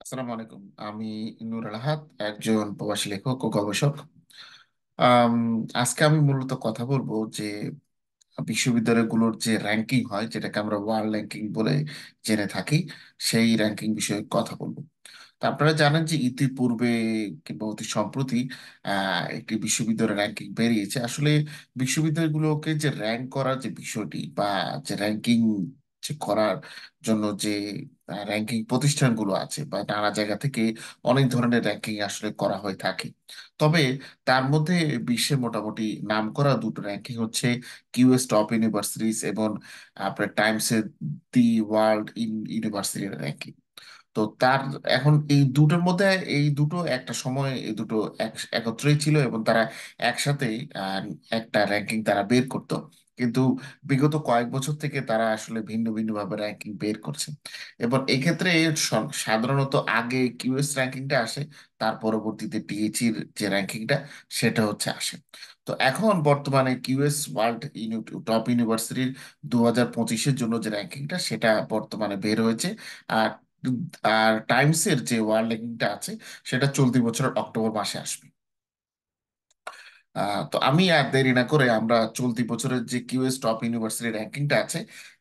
আসসালামু আলাইকুম। আমি নূর আলাহাত, একজন প্রবাসী লেখক ও গবেষক। আম, আজকে আমি মূলত কথা বলবো যে বিশ্ববিদ্যালয়গুলোর যে র্যাঙ্কিং হয়, যেটাকে আমরা ওয়ার্ল্ড র্যাঙ্কিং বলে জেনে থাকি, সেই র্যাঙ্কিং বিষয়ে কথা বলবো। তো আপনারা জানেন যে ইতিপূর্বে কিংবা অতি সম্প্রতি একটি বিশ্ববিদ্যালয়ের র্যাঙ্কিং বেরিয়েছে। আসলে বিশ্ববিদ্যালয়গুলোকে যে র্যাঙ্ক করার যে বিষয়টি বা যে র্যাঙ্কিং যে করার জন্য যে র্যাঙ্কিং প্রতিষ্ঠানগুলো আছে বা নানা জায়গা থেকে অনেক ধরনের র্যাঙ্কিং আসলে করা হয়ে থাকে। তবে তার মধ্যে বিশ্বে মোটামুটি নামকরা দুটো র্যাঙ্কিং হচ্ছে কিউএস টপ ইউনিভার্সিটিজ এবং আপনার টাইমসের দি ওয়ার্ল্ড ইউনিভার্সিটির র্যাঙ্কিং। তো তার এখন এই দুটোর মধ্যে এই দুটো একটা সময় এই দুটো একত্রেই ছিল এবং তারা একসাথে আহ, একটা র্যাঙ্কিং তারা বের করতো। কিন্তু বিগত কয়েক বছর থেকে তারা আসলে ভিন্ন ভিন্ন ভাবে র্যাঙ্কিং বের করছে। এবং এক্ষেত্রে সাধারণত আগে কিউএস র্যাঙ্কিংটা আসে, তার পরবর্তীতে টিএইচির যে র্যাঙ্কিংটা সেটা হচ্ছে আসে। তো এখন বর্তমানে কিউএস ওয়ার্ল্ড টপ ইউনিভার্সিটির 2025-এর জন্য যে র্যাঙ্কিংটা সেটা বর্তমানে বের হয়েছে। আর আর টাইমসের যে ওয়ার্ল্ড র্যাঙ্কিংটা আছে সেটা চলতি বছরের অক্টোবর মাসে আসবে। তো আমি আর দেরি না করে আমরা চলতি বছরের যে কিউএস টপ ইউনিভার্সিটি র্যাঙ্কিংটা আছে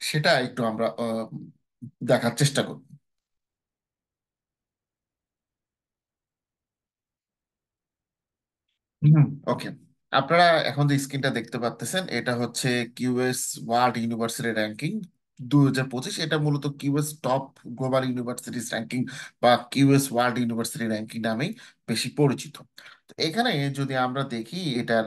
সেটা একটু আমরা দেখার চেষ্টা করব। হুম, ওকে। আপনারা এখন যে স্ক্রিনটা দেখতে পাচ্ছেন এটা হচ্ছে কিউএস ওয়ার্ল্ড ইউনিভার্সিটি র্যাঙ্কিং 2025। এটা মূলত QS top global universities ranking বা কিউএস ওয়ার্ল্ড ইউনিভার্সিটি র্যাঙ্কিং নামেই বেশি পরিচিত। তো এখানে যদি আমরা দেখি এটার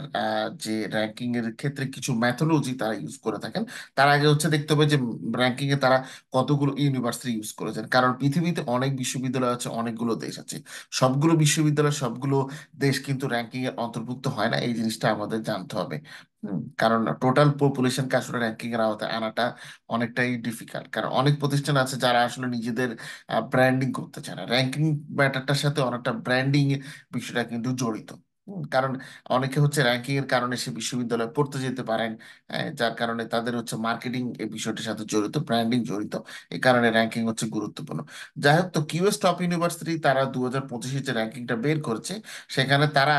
যে র্যাঙ্কিং এর ক্ষেত্রে কিছু ম্যাথোলজি তারা ইউজ করে থাকেন। তার আগে হচ্ছে দেখতে হবে যে র্যাঙ্কিং এ তারা কতগুলো ইউনিভার্সিটি ইউজ করেছেন, কারণ পৃথিবীতে অনেক বিশ্ববিদ্যালয় আছে, অনেকগুলো দেশ আছে। সবগুলো বিশ্ববিদ্যালয় সবগুলো দেশ কিন্তু র্যাঙ্কিং এর অন্তর্ভুক্ত হয় না, এই জিনিসটা আমাদের জানতে হবে। কারণ টোটাল পপুলেশনকে আসলে র্যাঙ্কিং এর আওতায় আনাটা অনেকটাই ডিফিকাল্ট, কারণ অনেক প্রতিষ্ঠান আছে যারা আসলে নিজেদের ব্র্যান্ডিং করতে চায় না। র্যাঙ্কিং ব্যাটারটার সাথে অনেকটা ব্র্যান্ডিং বিষয়টা কিন্তু জড়িত। কারণ অনেকে হচ্ছে র্যাঙ্কিং এর কারণে সে বিশ্ববিদ্যালয়ে পড়তে যেতে পারেন, যার কারণে তাদের হচ্ছে মার্কেটিং এই বিষয়টির সাথে জড়িত, ব্র্যান্ডিং জড়িত। এই কারণে র্যাঙ্কিং হচ্ছে গুরুত্বপূর্ণ। যাই হোক, তো কিউএস টপ ইউনিভার্সিটি তারা 2025 যে র্যাঙ্কিংটা বের করেছে সেখানে তারা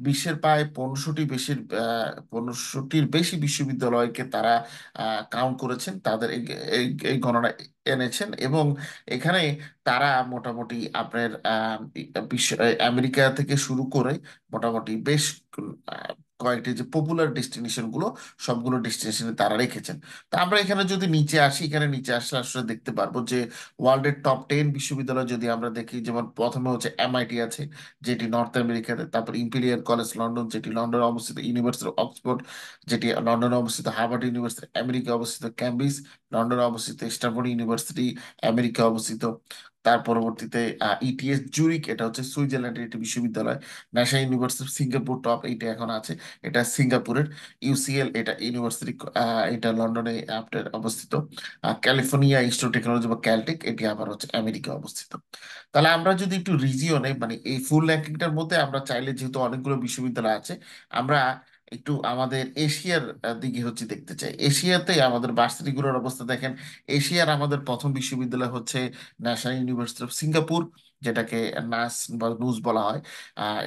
বিশ্বের প্রায় 15শোটির বেশি বিশ্ববিদ্যালয়কে তারা কাউন্ট করেছেন, তাদের এই গণনা এনেছেন। এবং এখানে তারা মোটামুটি আপনার আমেরিকা থেকে শুরু করে মোটামুটি বেশ আহ, কয়েকটি যে পপুলার ডেস্টিনেশন গুলো সবগুলো ডেস্টিনেশনে তারা রেখেছেন। তা আমরা এখানে যদি নিচে আসি, এখানে নিচে আসলে আসলে দেখতে পারবো যে ওয়ার্ল্ডের টপ 10 বিশ্ববিদ্যালয় যদি আমরা দেখি, যেমন প্রথমে হচ্ছে এমআইটি আছে, যেটি নর্থ আমেরিকাতে। তারপর ইম্পেরিয়াল কলেজ লন্ডন, যেটি লন্ডনে অবস্থিত। ইউনিভার্সিটি অক্সফোর্ড, যেটি লন্ডনে অবস্থিত। হার্ভার্ড ইউনিভার্সিটি আমেরিকা অবস্থিত। ক্যামব্রিজ লন্ডনে অবস্থিত। স্টানফোর্ড ইউনিভার্সিটি আমেরিকা অবস্থিত। তার পরবর্তীতে ইটিএস জুরিক, এটা হচ্ছে সুইজারল্যান্ডের একটি বিশ্ববিদ্যালয়। National university of Singapore top 8 এখন আছে, এটা সিঙ্গাপুরের। ইউসিএল, এটা ইউনিভার্সিটি, এটা লন্ডনে আপনার অবস্থিত। ক্যালিফোর্নিয়া ইনস্টিটিউট অফ টেকনোলজি বা ক্যালটেক, এটি আবার হচ্ছে আমেরিকা অবস্থিত। তাহলে আমরা যদি একটু রিজিয়নে মানে এই ফুল র্যাঙ্কিংটার মধ্যে আমরা চাইলে, যেহেতু অনেকগুলো বিশ্ববিদ্যালয় আছে, আমরা একটু আমাদের এশিয়ার দিকে হচ্ছে দেখতে চাই। এশিয়াতে আমাদের ভার্সিটিগুলোর অবস্থা দেখেন। এশিয়ার আমাদের প্রথম বিশ্ববিদ্যালয় হচ্ছে ন্যাশনাল ইউনিভার্সিটি অফ সিঙ্গাপুর, যেটাকে নাস বা নুস বলা হয়।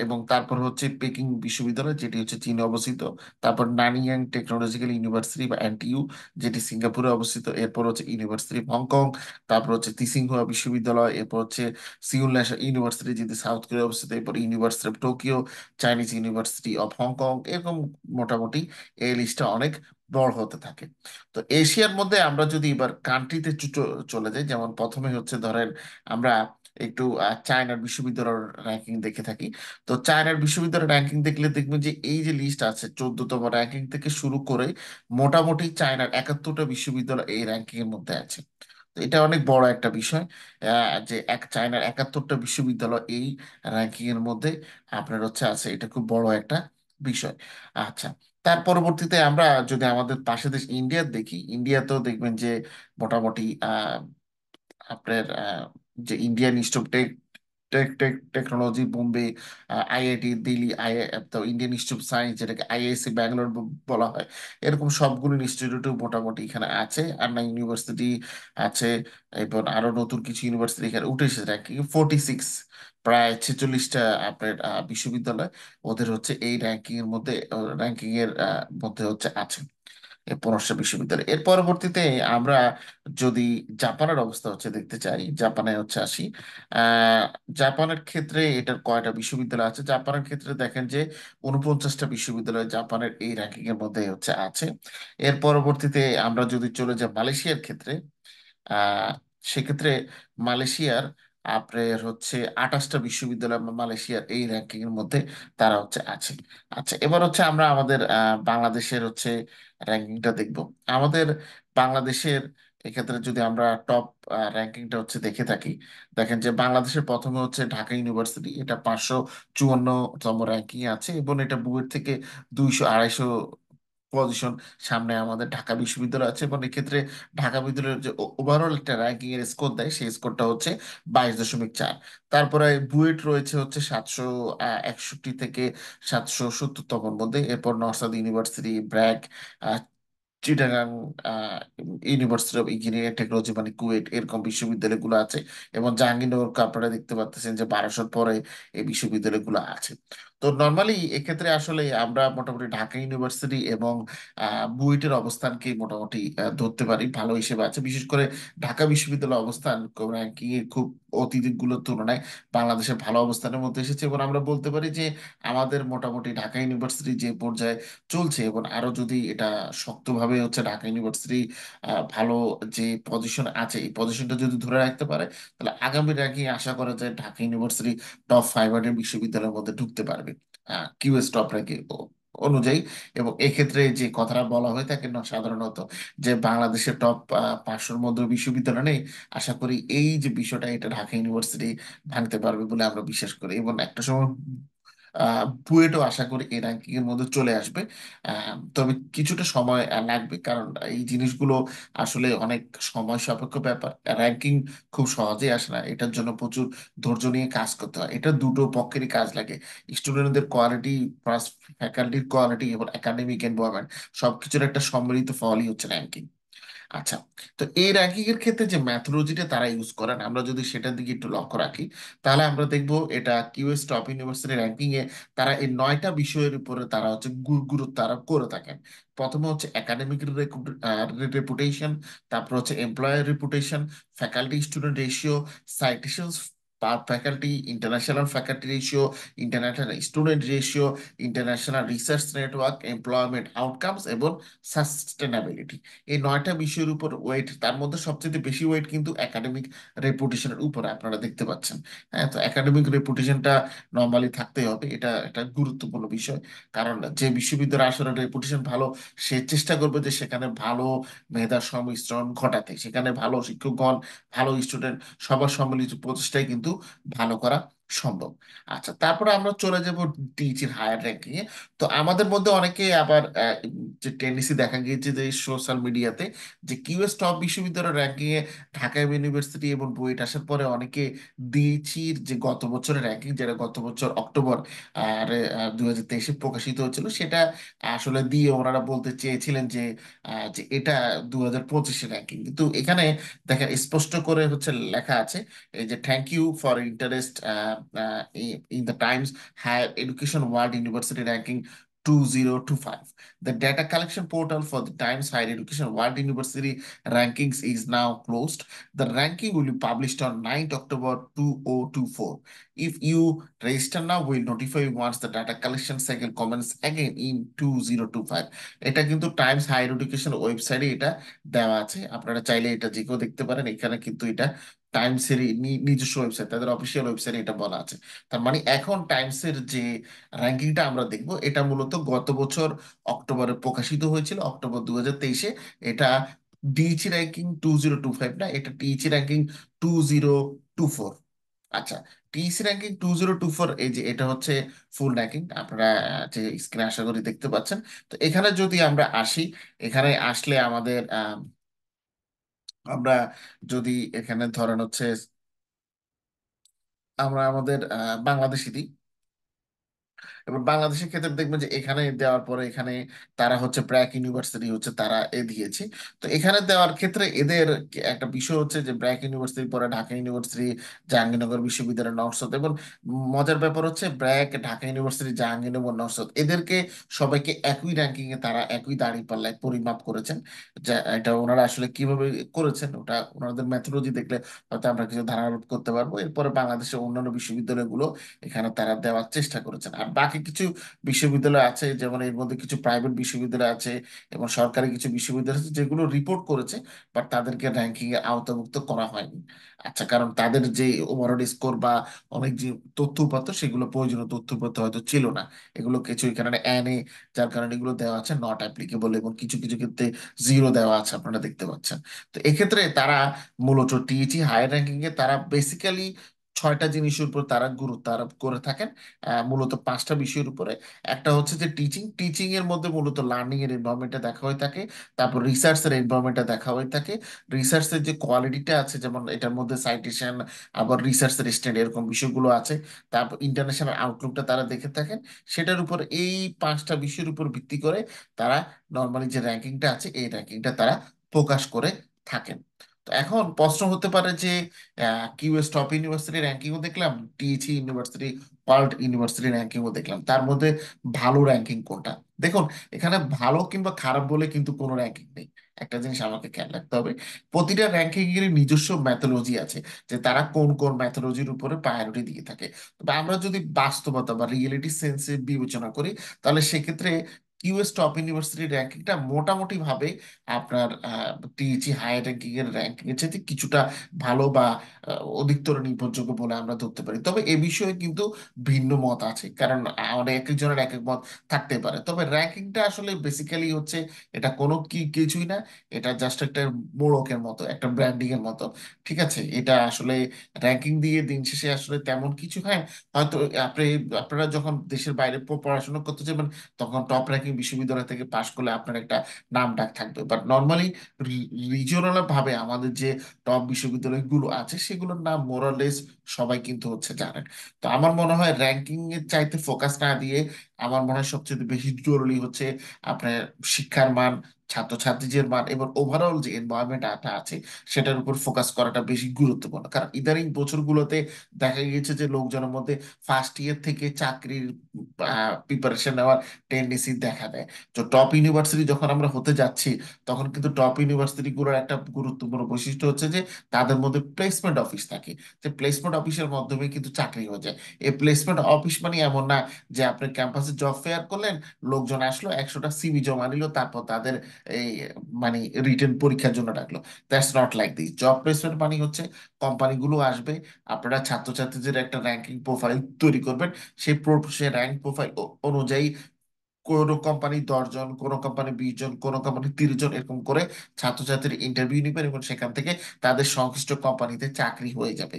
এবং তারপর হচ্ছে পেকিং বিশ্ববিদ্যালয়, যেটি হচ্ছে চীনে অবস্থিত। তারপর নানিয়াং টেকনোলজিক্যাল ইউনিভার্সিটি বা এনটিইউ, যেটি সিঙ্গাপুরে অবস্থিত। এরপর হচ্ছে ইউনিভার্সিটি অফ হংকং। তারপর হচ্ছে তিসিংহুয়া বিশ্ববিদ্যালয়। এরপর হচ্ছে সিউল ন্যাশনাল ইউনিভার্সিটি, যেটি সাউথ কোরিয়া অবস্থিত। এরপর university of Tokyo, Chinese university of Hong Kong. এরকম মোটামুটি এই লিস্টটা অনেক বড় হতে থাকে। তো এশিয়ার মধ্যে আমরা যদি এবার কান্ট্রিতে চলে যাই, যেমন প্রথমে হচ্ছে ধরেন আমরা একটু চায়নার বিশ্ববিদ্যালয়ের র্যাঙ্কিং দেখে থাকি। তো চায়নার বিশ্ববিদ্যালয়ের র্যাঙ্কিং দেখলে দেখবেন যে এই যে লিস্ট আছে 14তম র্যাঙ্কিং থেকে শুরু করে মোটামুটি চায়নার 71টা বিশ্ববিদ্যালয় এই র্যাঙ্কিং এর মধ্যে আছে। তো এটা অনেক বড় একটা বিষয়, যে চায়নার 71টা বিশ্ববিদ্যালয় এই র্যাঙ্কিং এর মধ্যে আপনার হচ্ছে আছে। এটা খুব বড় একটা বিষয়। আচ্ছা, তার পরবর্তীতে আমরা যদি আমাদের পাশের দেশ ইন্ডিয়া দেখি, ইন্ডিয়াতেও দেখবেন যে মোটামুটি আপনার যে Indian institute technology, Bombay, IIT Delhi, তো ইন্ডিয়ান ইনস্টিটিউট অফ সায়েন্স, যেটাকে আইআইসি ব্যাঙ্গালোর বলা হয়, এরকম সবগুলো ইনস্টিটিউট মোটামুটি এখানে আছে। আন্না ইউনিভার্সিটি আছে, এবং আরো নতুন কিছু ইউনিভার্সিটি এখানে উঠে এসেছে র্যাঙ্কিং 46, প্রায় 46টা আপনার বিশ্ববিদ্যালয় ওদের হচ্ছে এই র্যাঙ্কিং এর মধ্যে হচ্ছে আছে, এই 15টা বিশ্ববিদ্যালয়। এর পরবর্তীতে আমরা যদি জাপানের অবস্থা হচ্ছে দেখতে চাই, জাপানে হচ্ছে আসি। আহ জাপানের ক্ষেত্রে এটার কয়টা বিশ্ববিদ্যালয় আছে, জাপানের ক্ষেত্রে দেখেন যে 49টা বিশ্ববিদ্যালয় জাপানের এই র্যাঙ্কিং এর মধ্যে হচ্ছে আছে। এর পরবর্তীতে আমরা যদি চলে যাই মালয়েশিয়ার ক্ষেত্রে, আহ সেক্ষেত্রে মালয়েশিয়ার আপনার হচ্ছে 28টা বিশ্ববিদ্যালয় মালয়েশিয়ার এই র্যাঙ্কিং এর মধ্যে তারা হচ্ছে আছে। আচ্ছা, এবার হচ্ছে আমরা আমাদের বাংলাদেশের হচ্ছে র্যাঙ্কিংটা দেখব। আমাদের বাংলাদেশের এক্ষেত্রে যদি আমরা টপ র্যাঙ্কিংটা হচ্ছে দেখে থাকি, দেখেন যে বাংলাদেশের প্রথমে হচ্ছে ঢাকা ইউনিভার্সিটি, এটা 554তম র্যাঙ্কিং আছে, এবং এটা বুয়েট থেকে 200 250 পজিশন সামনে আমাদের ঢাকা বিশ্ববিদ্যালয় আছে। এবং এক্ষেত্রে ঢাকা বিশ্ববিদ্যালয়ের যে ওভারঅল একটা র্যাঙ্কিং এর স্কোর দেয়, সেই স্কোরটা হচ্ছে 22.4। তারপরে বুয়েট রয়েছে হচ্ছে 761 থেকে 770তম মধ্যে। এরপর নর্সাদ university, BRAC, Chittagong university of engineering technology মানে কুয়েট, এরকম বিশ্ববিদ্যালয়গুলো আছে। এবং জাহাঙ্গীরনগরকে আপনারা দেখতে পাচ্ছেন যে 1200 পরে এই বিশ্ববিদ্যালয়গুলো আছে। তো নর্মালি এক্ষেত্রে আসলে আমরা মোটামুটি ঢাকা ইউনিভার্সিটি এবং বুয়েটের অবস্থানকে মোটামুটি ধরতে পারি ভালো হিসেবে আছে। বিশেষ করে ঢাকা বিশ্ববিদ্যালয়ের অবস্থান র্যাঙ্কিং এ খুব অতীতগুলোর তুলনায় বাংলাদেশের ভালো অবস্থানের মধ্যে এসেছে, এবং আমরা বলতে পারি যে আমাদের মোটামুটি ঢাকা ইউনিভার্সিটি যে পর্যায়ে চলছে, এবং আরো যদি এটা শক্তভাবে হচ্ছে ঢাকা ইউনিভার্সিটি ভালো যে পজিশন আছে, এই পজিশনটা যদি ধরে রাখতে পারে, তাহলে আগামী র্যাঙ্কিং আশা করা যায় ঢাকা ইউনিভার্সিটি টপ 500 বিশ্ববিদ্যালয়ের মধ্যে ঢুকতে পারবে কিউএস টপ র্যাঙ্কিং অনুযায়ী। এবং এক্ষেত্রে যে কথাটা বলা হয়ে থাকে না সাধারণত, যে বাংলাদেশের টপ 500-র মধ্যে বিশ্ববিদ্যালয় নেই, আশা করি এই যে বিষয়টা এটা ঢাকা ইউনিভার্সিটি ভাঙতে পারবে বলে আমরা বিশ্বাস করি। এবং একটা সময় বুয়েটও আশা করি এই র্যাঙ্কিং এর মধ্যে চলে আসবে। তবে কিছুটা সময় লাগবে, কারণ এই জিনিসগুলো আসলে অনেক সময় সাপেক্ষ ব্যাপার। র্যাঙ্কিং খুব সহজেই আসে না, এটার জন্য প্রচুর ধৈর্য নিয়ে কাজ করতে হয়, এটা দুটো পক্ষেরই কাজ লাগে। স্টুডেন্টদের কোয়ালিটি প্লাস ফ্যাকাল্টির কোয়ালিটি এবং একাডেমিক এনভায়রনমেন্ট, সবকিছুর একটা সম্মিলিত ফলই হচ্ছে র্যাঙ্কিং। আচ্ছা, তো এই র্যাঙ্কিং এর ক্ষেত্রে যে ম্যাথোলজিটা তারা ইউজ করেন, আমরা যদি সেটার দিকে একটু লক্ষ্য রাখি, তাহলে আমরা দেখব এটা কিউএস টপ ইউনিভার্সিটি র্যাঙ্কিং এ তারা এই 9টা বিষয়ের উপরে তারা হচ্ছে গুরুত্ব আরোপ করে থাকেন। প্রথমে হচ্ছে একাডেমিক রেপুটেশন, তারপর হচ্ছে employer reputation, faculty student ratio, citations per faculty, international faculty ratio, international student ratio, international research network, employment outcomes এবং সাস্টেনাবিলিটি। এই 9টা বিষয়ের উপর ওয়েট, তার মধ্যে সবচেয়ে বেশি ওয়েট কিন্তু একাডেমিক রেপুটেশনের উপরে আপনারা দেখতে পাচ্ছেন। হ্যাঁ, তো একাডেমিক রেপুটেশনটা নর্মালি থাকতেই হবে, এটা একটা গুরুত্বপূর্ণ বিষয়। কারণ যে বিশ্ববিদ্যালয়ের আসলে রেপুটেশন ভালো, সে চেষ্টা করবে যে সেখানে ভালো মেধার সংমিশ্রণ ঘটাতে, সেখানে ভালো শিক্ষকগণ, ভালো স্টুডেন্ট, সবার সম্মিলিত প্রচেষ্টায় কিন্তু ভালো করা সম্ভব। আচ্ছা, তারপরে আমরা চলে যাব টিচির হায়ার র্যাঙ্কিং এ। তো আমাদের মধ্যে অনেকে আবার যে টেন্ডেন্সি দেখা গিয়েছে যে সোশ্যাল মিডিয়াতে, যে কিউএস টপ বিশ্ববিদ্যালয়ের র্যাঙ্কিং এ ঢাকা ইউনিভার্সিটি এবং বুয়েট আসার পরে অনেকে দিয়েছির যে গত বছরের র্যাঙ্কিং, যেটা গত বছর অক্টোবর 2023-এ প্রকাশিত হয়েছিল, সেটা আসলে দিয়ে ওনারা বলতে চেয়েছিলেন যে যে এটা 2025-এর র্যাঙ্কিং। কিন্তু এখানে দেখেন স্পষ্ট করে হচ্ছে লেখা আছে, এই যে thank you for interest in the Times Higher Education World University Ranking 2025. The data collection portal for the Times Higher Education World University Rankings is now closed. The ranking will be published on 9th October 2024. If you register now, we'll notify you once the data collection cycle commences again in 2025. এটা কিন্তু Times higher education ওয়েবসাইটে এটা দেওয়া আছে, আপনারা চাইলে এটা যে কেউ দেখতে পারেন। এখানে কিন্তু এটা টাইমসের নিজস্ব ওয়েবসাইট, তাদের অফিসিয়াল ওয়েবসাইটে এটা বলা আছে। তার মানে এখন টাইমসের যে র্যাঙ্কিংটা আমরা দেখব, এটা মূলত গত বছর অক্টোবরে প্রকাশিত হয়েছিল, অক্টোবর 2023-এ। এটা ডিইচি র্যাঙ্কিং 2025 না, এটা টিইচি র্যাঙ্কিং 2024। আচ্ছা, টিইসি র্যাঙ্কিং 2024, এই যে এটা হচ্ছে ফুল র্যাঙ্কিং, আপনারা যে স্ক্রিনে আশা করি দেখতে পাচ্ছেন। তো এখানে যদি আমরা আসি, এখানে আসলে আমাদের আমরা যদি এখানে ধরেন হচ্ছে আমরা আমাদের বাংলাদেশি দিই। এবার বাংলাদেশের ক্ষেত্রে দেখবেন যে এখানে দেওয়ার পরে এখানে তারা হচ্ছে ব্র্যাক ইউনিভার্সিটি হচ্ছে তারা দিয়েছে। তো এখানে দেওয়ার ক্ষেত্রে এদের একটা বিষয় হচ্ছে যে ব্র্যাক ইউনিভার্সিটির পরে ঢাকা ইউনিভার্সিটি, জাহাঙ্গীরনগর বিশ্ববিদ্যালয়, নর্থ। এবং মজার ব্যাপার হচ্ছে ব্র্যাক, ঢাকা ইউনিভার্সিটি, জাহাঙ্গীরনগর, নর্থ এদেরকে সবাইকে একই র্যাঙ্কিং এ তারা একই দাঁড়িপাল্লায় পরিমাপ করেছেন। যা এটা ওনারা আসলে কিভাবে করেছেন ওটা ওনাদের মেথোলজি দেখলে হয়তো আমরা কিছু ধারণা করতে পারবো। এরপরে বাংলাদেশের অন্যান্য বিশ্ববিদ্যালয়গুলো এখানে তারা দেওয়ার চেষ্টা করেছেন। আর বাকি কিছু বিশ্ববিদ্যালয় আছে, যেমন এর মধ্যে কিছু প্রাইভেট বিশ্ববিদ্যালয় আছে এবং সরকারি কিছু বিশ্ববিদ্যালয় আছে যেগুলো রিপোর্ট করেছে, বাট তাদেরকে র্যাঙ্কিং এ আওতাভুক্ত করা হয়নি। আচ্ছা, কারণ তাদের যে ওভারঅল স্কোর বা অনেক যে তথ্য উপাত্ত, সেগুলো প্রয়োজনীয় তথ্য উপাত্ত হয়তো ছিল না। এগুলো কিছু এখানে এনে, যার কারণে এগুলো দেওয়া আছে নট অ্যাপ্লিকেবল, এবং কিছু কিছু ক্ষেত্রে জিরো দেওয়া আছে, আপনারা দেখতে পাচ্ছেন। তো এক্ষেত্রে তারা মূলত টিইটি হায়ার র্যাঙ্কিং এ তারা বেসিক্যালি ছয়টা জিনিসের উপর তারা গুরুত্ব আরোপ করে থাকেন। মূলত পাঁচটা বিষয়ের উপরে। একটা হচ্ছে যে টিচিং, টিচিং এর মধ্যে মূলত লার্নিং এর এনভায়রনমেন্টটা দেখা হয়ে থাকে। তারপর রিসার্চের এনভায়রনমেন্টটা দেখা হয়ে থাকে। রিসার্চের যে কোয়ালিটিটা আছে, যেমন এটার মধ্যে সাইটেশন, আবার রিসার্চের স্ট্যান্ড, এরকম বিষয়গুলো আছে। তারপর ইন্টারন্যাশনাল আউটলুকটা তারা দেখে থাকেন। সেটার উপর এই পাঁচটা বিষয়ের উপর ভিত্তি করে তারা নর্মালি যে র্যাঙ্কিংটা আছে এই র্যাঙ্কিংটা তারা প্রকাশ করে থাকেন। তো এখন প্রশ্ন হতে পারে যে কিউএস টপ ইউনিভার্সিটি র্যাঙ্কিংও দেখলাম, টিএইচই ইউনিভার্সিটি, ওয়ার্ল্ড ইউনিভার্সিটি র্যাঙ্কিংও দেখলাম, তার মধ্যে ভালো র্যাঙ্কিং কোনটা? দেখুন, এখানে ভালো কিংবা খারাপ বলে কিন্তু কোনো র্যাঙ্কিং নেই। একটা জিনিস আমাকে খেয়াল রাখতে হবে, প্রতিটা র্যাঙ্কিং এর নিজস্ব ম্যাথোলজি আছে, যে তারা কোন কোন ম্যাথোলজির উপরে প্রায়োরিটি দিয়ে থাকে। তবে আমরা যদি বাস্তবতা বা রিয়েলিটি সেন্সে বিবেচনা করি, তাহলে সেক্ষেত্রে কিউএস টপ ইউনিভার্সিটির র্যাঙ্কিংটা মোটামুটি ভাবে আপনার টিএইচই হায়ার র্যাঙ্কিং এর র্যাঙ্কিং এর চাইতে কিছুটা ভালো বা অধিকতর নির্ভরযোগ্য বলে আমরা ধরতে পারি। তবে এ বিষয়ে কিন্তু ভিন্ন মত আছে, কারণ আমাদের এক একজনের এক এক মত থাকতে পারে। তবে র্যাঙ্কিংটা আসলে বেসিক্যালি হচ্ছে এটা কোনো কিছুই না, এটা জাস্ট একটা মোড়কের মতো, একটা ব্র্যান্ডিং এর মতো। ঠিক আছে, এটা আসলে র্যাঙ্কিং দিয়ে দিন শেষে আসলে তেমন কিছু, হ্যাঁ, হয়তো আপনি, আপনারা যখন দেশের বাইরে পড়াশোনা করতে যাবেন, তখন টপ র্যাঙ্কিং বিশ্ববিদ্যালয় থেকে পাশ করলে আপনার একটা নাম ডাক থাকবে। বাট নর্মালি রিজিওনাল ভাবে আমাদের যে টপ বিশ্ববিদ্যালয়গুলো আছে সেগুলোর নাম মোরালেস সবাই কিন্তু হচ্ছে জানেন। তো আমার মনে হয় র্যাঙ্কিং এর চাইতে ফোকাস না দিয়ে আমার মনে হয় সবচেয়ে বেশি জরুরি হচ্ছে আপনার শিক্ষার মান, ছাত্রছাত্রীদের মান এবং ওভারঅল যে এনভায়রনমেন্টটা আছে সেটার উপর ফোকাস করাটা বেশি গুরুত্বপূর্ণ। কারণ ইদানিং বছরগুলোতে দেখা গিয়েছে যে লোকজনের মধ্যে ফার্স্ট ইয়ার থেকে চাকরির প্রিপারেশন নেওয়ার টেন্ডেন্সি দেখা দেয়। তো টপ ইউনিভার্সিটি যখন আমরা হতে যাচ্ছি, তখন কিন্তু টপ ইউনিভার্সিটি গুলোর একটা গুরুত্বপূর্ণ বৈশিষ্ট্য হচ্ছে যে তাদের মধ্যে প্লেসমেন্ট অফিস থাকে। যে প্লেসমেন্ট অফিসের মাধ্যমে কিন্তু চাকরি হয়ে যায়। এই প্লেসমেন্ট অফিস মানে এমন না যে আপনি ক্যাম্পাসে জব ফেয়ার করলেন, লোকজন আসলো, 100টা সিভি জমা নিল, তারপর তাদের এই মানে রিটেন পরীক্ষার জন্য ডাকলো। That's not like this. Job placement মানে হচ্ছে কোম্পানিগুলো আসবে, আপনারা ছাত্রছাত্রীদের একটা র্যাঙ্কিং প্রোফাইল তৈরি করবেন, সেই র্যাঙ্ক প্রোফাইল অনুযায়ী কোনো কোম্পানি 10 জন, কোনো কোম্পানি 20 জন, কোনো কোম্পানি 30 জন, এরকম করে ছাত্রছাত্রীর ইন্টারভিউ নেবেন এবং সেখান থেকে তাদের সংশ্লিষ্ট কোম্পানিতে চাকরি হয়ে যাবে।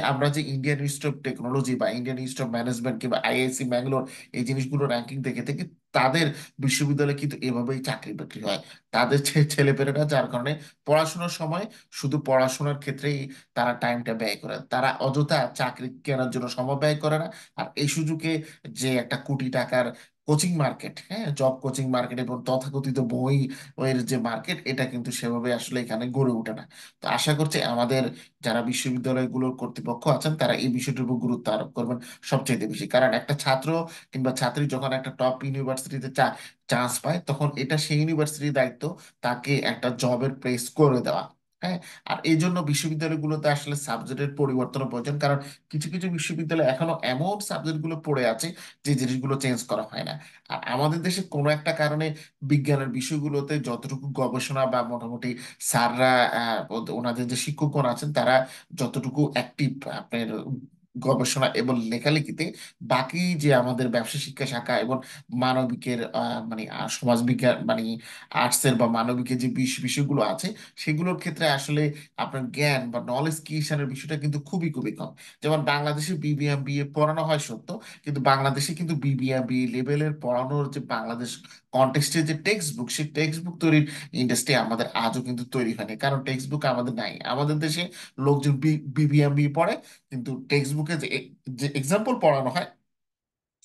আমরা যে ইন্ডিয়ান ইনস্টিটিউট অফ টেকনোলজি বা ইন্ডিয়ান ইনস্টিটিউট অফ ম্যানেজমেন্ট কিংবা আইআইসি ব্যাঙ্গালোর, এই জিনিসগুলো র্যাঙ্কিং দেখে থেকে তাদের বিশ্ববিদ্যালয়ে কিন্তু এভাবেই চাকরি বাকরি হয়। তাদের ছেলেপেলেরা, যার কারণে পড়াশোনার সময় শুধু পড়াশোনার ক্ষেত্রেই তারা টাইমটা ব্যয় করে, তারা অযথা চাকরি কেনার জন্য সময় ব্যয় করে না। আর এই সুযোগে যে একটা কোটি টাকার কোচিং মার্কেট, হ্যাঁ, জব কোচিং মার্কেট এবং তথাকথিত বই এর যে মার্কেট, এটা কিন্তু সেভাবে আসলে এখানে গড়ে ওঠে না। তো আশা করছি আমাদের যারা বিশ্ববিদ্যালয়গুলোর কর্তৃপক্ষ আছেন তারা এই বিষয়টির উপর গুরুত্ব আরোপ করবেন সবচেয়ে বেশি। কারণ একটা ছাত্র কিংবা ছাত্রী যখন একটা টপ ইউনিভার্সিটিতে চান্স পায়, তখন এটা সেই ইউনিভার্সিটির দায়িত্ব তাকে একটা জবের প্লেস করে দেওয়া। হ্যাঁ, আর এই জন্য বিশ্ববিদ্যালয়গুলোতে আসলে সাবজেক্টের পরিবর্তনের প্রয়োজন, কারণ কিছু কিছু বিশ্ববিদ্যালয় এখনো এমন সাবজেক্টগুলো পড়ে আছে যে জিনিসগুলো চেঞ্জ করা হয় না। আর আমাদের দেশে কোনো একটা কারণে বিজ্ঞানের বিষয়গুলোতে যতটুকু গবেষণা বা মোটামুটি স্যাররা ওনাদের যে শিক্ষকগণ আছেন তারা যতটুকু অ্যাক্টিভ আপনার গবেষণা এবং লেখালেখিতে বাকি যে আমাদের ব্যবসা শিক্ষা শাখা এবং মানবিকের মানে সমাজবিজ্ঞান মানে আর্টসের বা মানবিকের যে বিষয়গুলো আছে সেগুলোর ক্ষেত্রে আসলে আপনার জ্ঞান বা নলেজ ক্রিয়েশনের বিষয়টা কিন্তু খুবই খুবই কম। যেমন বাংলাদেশে বিবিএম পড়ানো হয় সত্য, কিন্তু বাংলাদেশে কিন্তু বিবিএম লেভেলের পড়ানোর যে বাংলাদেশ কন্টেক্সটের যে টেক্সট বুক, সেই টেক্সট বুক তৈরির ইন্ডাস্ট্রি আমাদের আজও কিন্তু তৈরি হয়নি, কারণ টেক্সট বুক আমাদের নাই। আমাদের দেশে লোকজন বিবিএম পড়ে, কিন্তু টেক্সট বুকে যে যে এক্সাম্পল পড়ানো হয়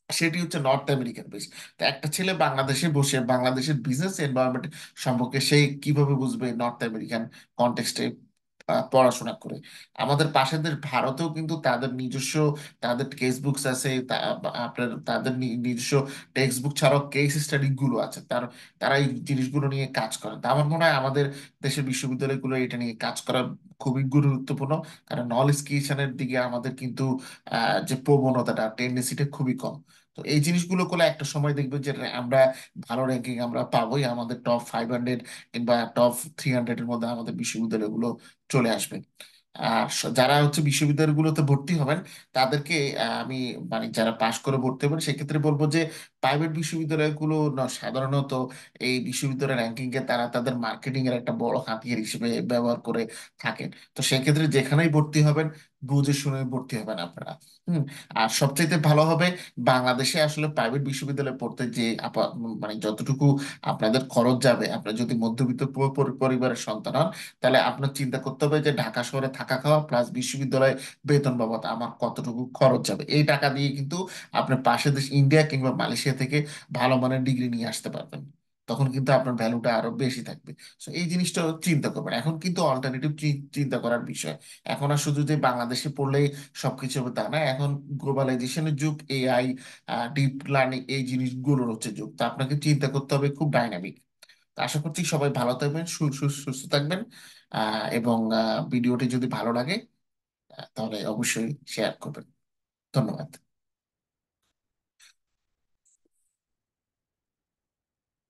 সেটি হচ্ছে নর্থ আমেরিকান বেস। তো একটা ছেলে বাংলাদেশে বসে বাংলাদেশের বিজনেস এনভায়রনমেন্ট সম্পর্কে সে কিভাবে বুঝবে নর্থ আমেরিকান কনটেক্সটে পড়াশোনা করে? আমাদের পাশের দেশ ভারতেও কিন্তু তাদের নিজস্ব তাদের কেস বুকস আছে, আপনার তাদের নিজস্ব টেক্সট বুক ছাড়াও কেস স্টাডি গুলো আছে, তারা এই জিনিসগুলো নিয়ে কাজ করে। তো আমার মনে হয় আমাদের দেশের বিশ্ববিদ্যালয়গুলো এটা নিয়ে কাজ করা খুবই গুরুত্বপূর্ণ, কারণ নলেজ ক্রিয়েশনের দিকে আমাদের কিন্তু যে প্রবণতাটা টেন্ডেন্সিটা খুবই কম। তো এই জিনিসগুলো করলে একটা সময় দেখবে যে আমরা ভালো র্যাঙ্কিং আমরা পাবোই, আমাদের টপ 500 কিংবা টপ 300 এর মধ্যে আমাদের বিশ্ববিদ্যালয়গুলো চলে আসবে। আর যারা হচ্ছে বিশ্ববিদ্যালয়গুলোতে ভর্তি হবেন তাদেরকে আমি মানে যারা পাশ করে ভর্তি হবেন সেক্ষেত্রে বলবো যে প্রাইভেট বিশ্ববিদ্যালয়গুলো সাধারণত এই বিশ্ববিদ্যালয়ের র্যাঙ্কিং কে তারা তাদের মার্কেটিং এর একটা বড় হাতিয়ার হিসেবে ব্যবহার করে থাকেন। তো সেক্ষেত্রে যেখানেই ভর্তি হবেন বুঝে শুনে ভর্তি হবেন আপনারা। হুম। আর সবচাইতে ভালো হবে বাংলাদেশে আসলে প্রাইভেট বিশ্ববিদ্যালয়ে পড়তে যে মানে যতটুকু আপনাদের খরচ যাবে, আপনার যদি মধ্যবিত্ত পরিবারের সন্তান হন, তাহলে আপনার চিন্তা করতে হবে যে ঢাকা শহরে থাকা খাওয়া প্লাস বিশ্ববিদ্যালয়ে বেতন বাবদ আমার কতটুকু খরচ যাবে। এই টাকা দিয়ে কিন্তু আপনি পাশের দেশ ইন্ডিয়া কিংবা মালয়েশিয়া থেকে ভালো মানের ডিগ্রি নিয়ে আসতে পারবেন। তখন কিন্তু আপনার ভ্যালুটা আরো বেশি থাকবে। তো এই জিনিসটা চিন্তা করবেন, এখন কিন্তু অল্টারনেটিভ চিন্তা করার বিষয়। এখন আর শুধু যে বাংলাদেশে পড়লেই সবকিছু হবে তা না, এখন গ্লোবালাইজেশনের যুগ, এআই, ডিপ লার্নিং এই জিনিসগুলোর হচ্ছে যুগ। তো আপনাকে চিন্তা করতে হবে খুব ডাইনামিক। আশা করছি সবাই ভালো থাকবেন, সুস্থ থাকবেন। এবং ভিডিওটি যদি ভালো লাগে তাহলে অবশ্যই শেয়ার করবেন। ধন্যবাদ।